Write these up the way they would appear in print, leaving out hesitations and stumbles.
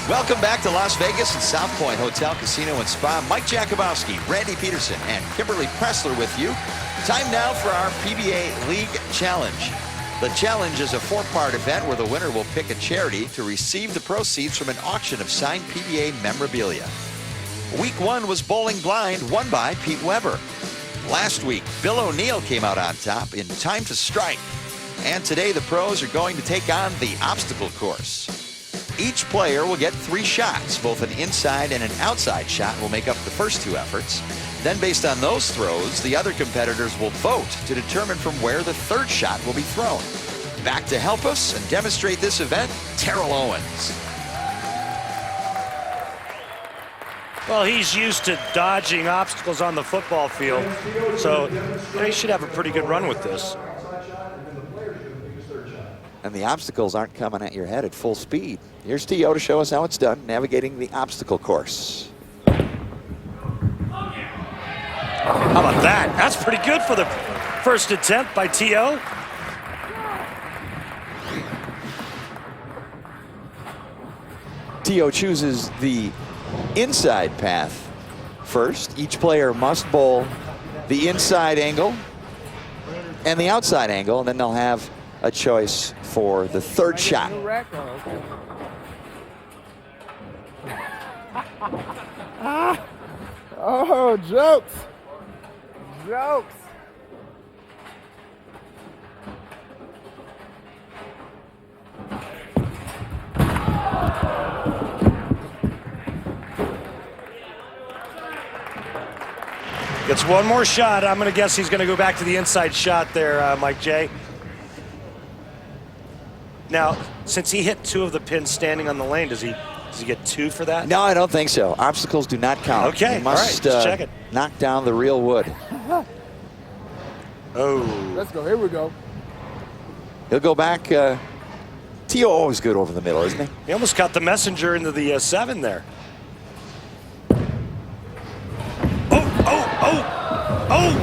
Welcome back to Las Vegas and South Point Hotel, Casino, and Spa. Mike Jakubowski, Randy Peterson, and Kimberly Pressler with you. Time now for our PBA League Challenge. The challenge is a four-part event where the winner will pick a charity to receive the proceeds from an auction of signed PBA memorabilia. Week 1 was Bowling Blind, won by Pete Weber. Last week, Bill O'Neill came out on top in Time to Strike. And today the pros are going to take on the obstacle course. Each player will get 3 shots. Both an inside and an outside shot will make up the first 2 efforts. Then based on those throws, the other competitors will vote to determine from where the 3rd shot will be thrown. Back to help us and demonstrate this event, Terrell Owens. Well, he's used to dodging obstacles on the football field, so he should have a pretty good run with this. And the obstacles aren't coming at your head at full speed. Here's T.O. to show us how it's done, navigating the obstacle course. How about that? That's pretty good for the first attempt by T.O. T.O. chooses the inside path first. Each player must bowl the inside angle and the outside angle, and then they'll have a choice for the 3rd shot. Oh, jokes. Jokes. Gets one more shot. I'm going to guess he's going to go back to the inside shot there, Mike J. Now, since he hit 2 of the pins standing on the lane, does he get 2 for that? No, I don't think so. Obstacles do not count. Okay, you must, all right, just check it. Knock down the real wood. Oh. Let's go. Here we go. He'll go back. T.O. always good over the middle, isn't he? He almost got the messenger into the 7 there. Oh!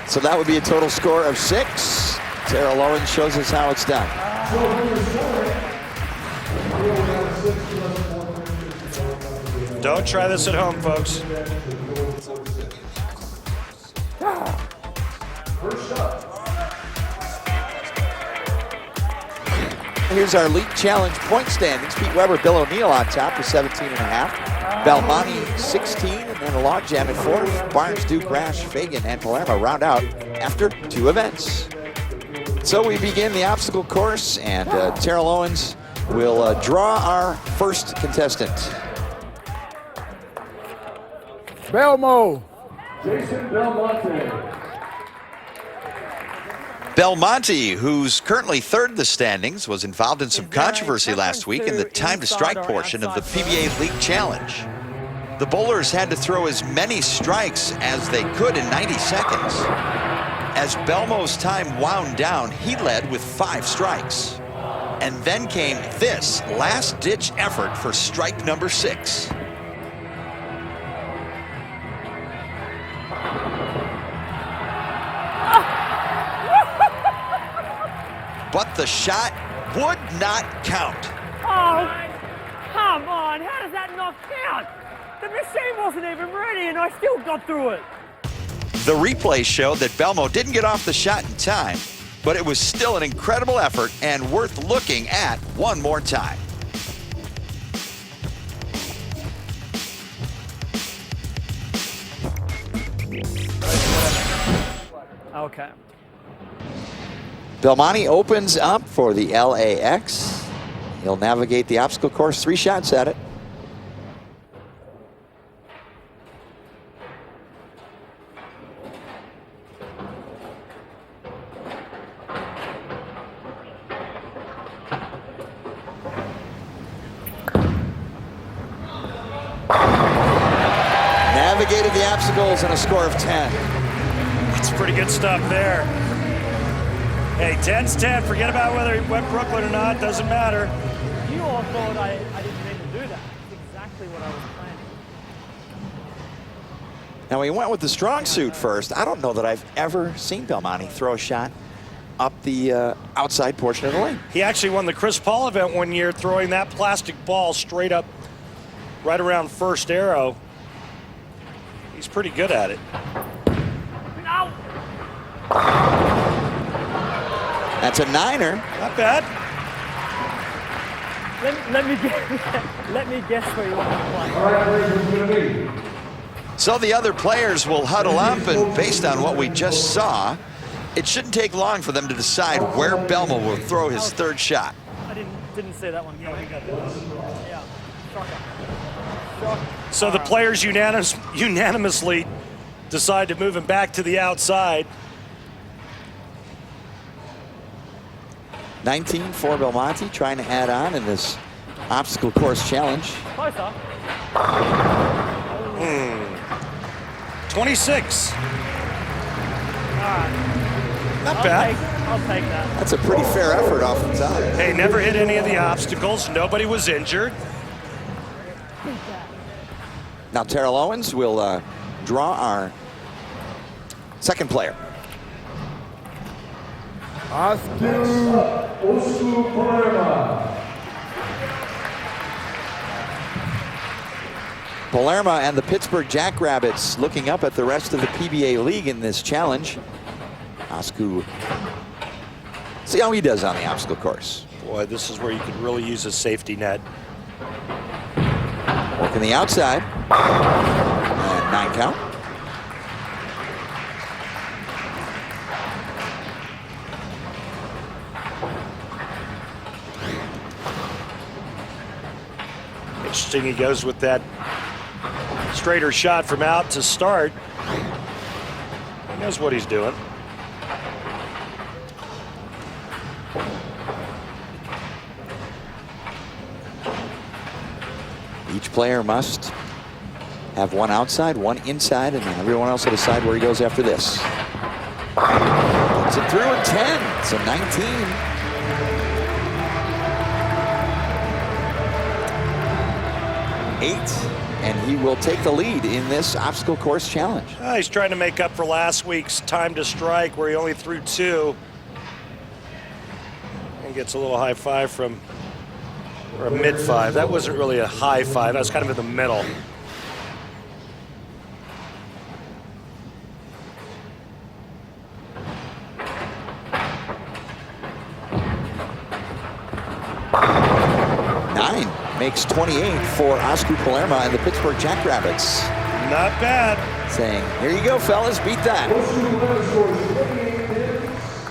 So that would be a total score of 6. Terrell Owens shows us how it's done. Don't try this at home, folks. Here's our league challenge point standings. Pete Weber, Bill O'Neill on top with 17.5. Belmonte 16, and then a logjam at 4th. Barnes, Duke, Rash, Fagan, and Palermo round out after 2 events. So we begin the obstacle course, and Terrell Owens will draw our first contestant. Belmo. Jason Belmonte. Belmonte, who's currently 3rd in the standings, was involved in some controversy last week in the time to strike portion of the PBA League Challenge. The bowlers had to throw as many strikes as they could in 90 seconds. As Belmo's time wound down, he led with 5 strikes. And then came this last-ditch effort for strike number 6. But the shot would not count. Oh, come on. How does that not count? The machine wasn't even ready and I still got through it. The replay showed that Belmo didn't get off the shot in time, but it was still an incredible effort and worth looking at one more time. Okay. Belmonte opens up for the LAX. He'll navigate the obstacle course, 3 shots at it. Navigated the obstacles and a score of 10. That's pretty good stuff there. Hey, 10's 10. Forget about whether he went Brooklyn or not. Doesn't matter. You all thought I didn't mean to do that. That's exactly what I was planning. Now he went with the strong suit first. I don't know that I've ever seen Belmonte throw a shot up the outside portion of the lane. He actually won the Chris Paul event one year, throwing that plastic ball straight up right around first arrow. He's pretty good at it. No. That's a niner. Not bad. Let me guess. Let me guess where you want to play. All right, ladies and gentlemen. So the other players will huddle up, and based on what we just saw, it shouldn't take long for them to decide where Belmo will throw his third shot. I didn't see that one. Yeah, we got this. Yeah. Shocker. So the players unanimously decide to move him back to the outside. 19 for Belmonte, trying to add on in this obstacle course challenge. Closer. 26. All right. Not bad. I'll take that. That's a pretty fair effort off the top. Hey, never hit any of the obstacles. Nobody was injured. Now Terrell Owens will draw our second player. Osku Palermo. Palermo and the Pittsburgh Jackrabbits looking up at the rest of the PBA league in this challenge. Osku, see how he does on the obstacle course. Boy, this is where you could really use a safety net. Working the outside. And 9 count. Interesting, he goes with that straighter shot from out to start. He knows what he's doing. Each player must have one outside, one inside, and then everyone else will decide where he goes after this. Puts it through at 10. It's a 19. And he will take the lead in this obstacle course challenge. He's trying to make up for last week's time to strike where he only threw 2. And gets a little high five from, or a mid five. That wasn't really a high five, that was kind of in the middle. Makes 28 for Osku Palermo and the Pittsburgh Jackrabbits. Not bad. Saying, here you go, fellas, beat that. Osku Palermo scores 28 minutes.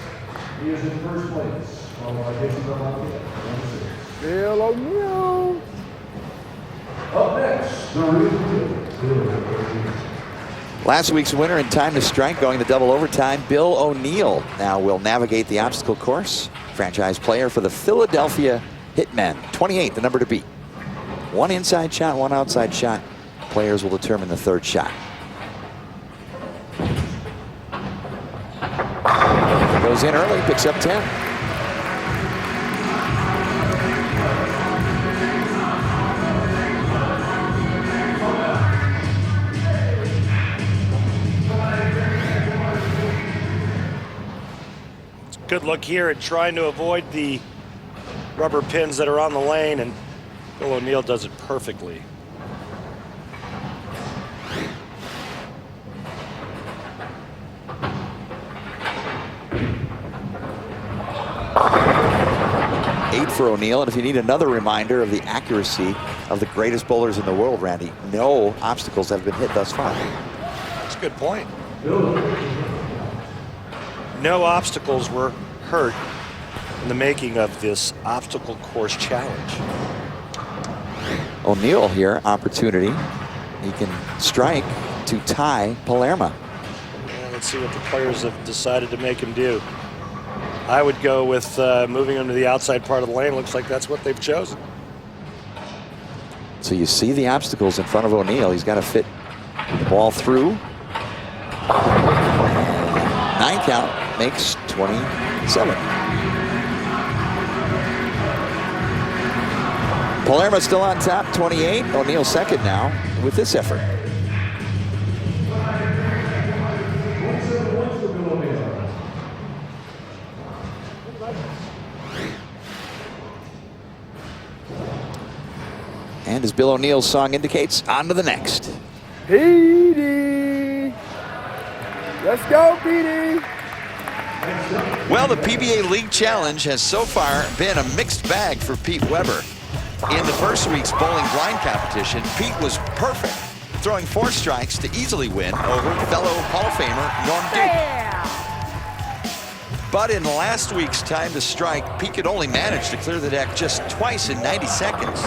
He is in first place. Followed by Jason Belmonte. Bill O'Neal. Up next, the real Last week's winner in time to strike, going to double overtime, Bill O'Neal now will navigate the obstacle course. Franchise player for the Philadelphia Hitmen. 28, the number to beat. One inside shot, one outside shot. Players will determine the third shot. Goes in early, picks up 10. It's a good look here at trying to avoid the rubber pins that are on the lane, and Bill O'Neal does it perfectly. Eight for O'Neal, and if you need another reminder of the accuracy of the greatest bowlers in the world, Randy, no obstacles have been hit thus far. That's a good point. No obstacles were hurt in the making of this obstacle course challenge. O'Neal here, opportunity. He can strike to tie Palermo. Yeah, let's see what the players have decided to make him do. I would go with moving him to the outside part of the lane. Looks like that's what they've chosen. So you see the obstacles in front of O'Neal. He's got to fit the ball through. 9 count makes 27. Palermo still on top, 28. O'Neal second now with this effort. And as Bill O'Neill's song indicates, on to the next. Petey. Let's go, Petey. Well, the PBA League Challenge has so far been a mixed bag for Pete Weber. In the first week's bowling blind competition, Pete was perfect, throwing 4 strikes to easily win over fellow Hall of Famer Norm Duke. But in last week's time to strike, Pete could only manage to clear the deck just twice in 90 seconds,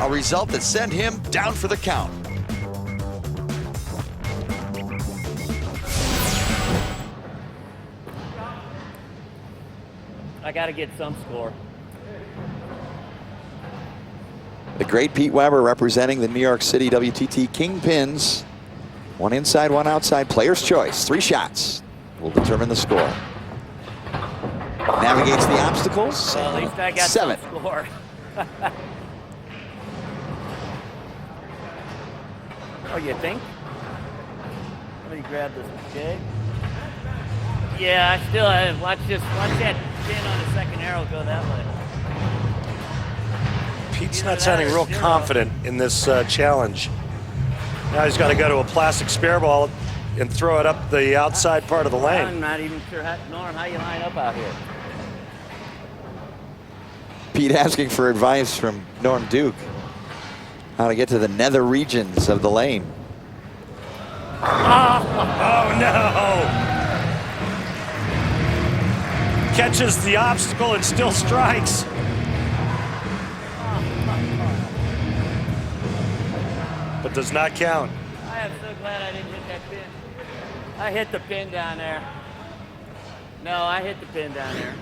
a result that sent him down for the count. I got to get some score. The great Pete Weber representing the New York City WTT Kingpins. 1 inside, 1 outside, player's choice. 3 shots will determine the score. Navigates the obstacles. Well, at least I got 7. some score. Oh, you think? Let me grab this, okay? Yeah, I still have. Watch that pin on the second arrow go that way. Pete's not sounding real confident in this challenge. Now he's got to go to a plastic spare ball and throw it up the outside part of the lane. I'm not even sure, Norm, how you line up out here. Pete asking for advice from Norm Duke. How to get to the nether regions of the lane. Oh no! Catches the obstacle and still strikes. But does not count. I am so glad I didn't hit that pin. I hit the pin down there. No, I hit the pin down there.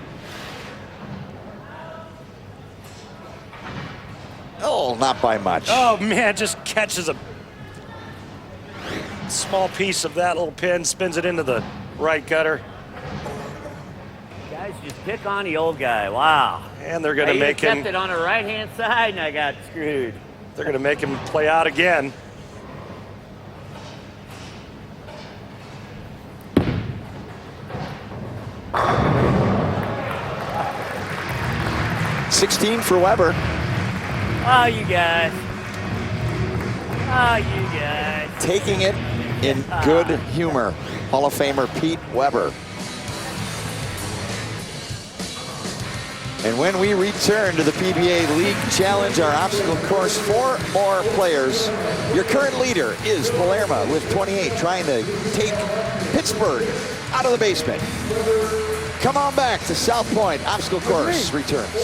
Oh, not by much. Oh man, just catches a small piece of that little pin, spins it into the right gutter. Guys, just pick on the old guy. Wow. And they're going to make kept him. it on the right-hand side, and I got screwed. They're going to make him play out again. $16 for Weber. Oh, you guys. Oh, you guys. Taking it in good humor. Hall of Famer Pete Weber. And when we return to the PBA League Challenge, our obstacle course, 4 more players. Your current leader is Palermo with 28, trying to take Pittsburgh out of the basement. Come on back to South Point. Obstacle course returns.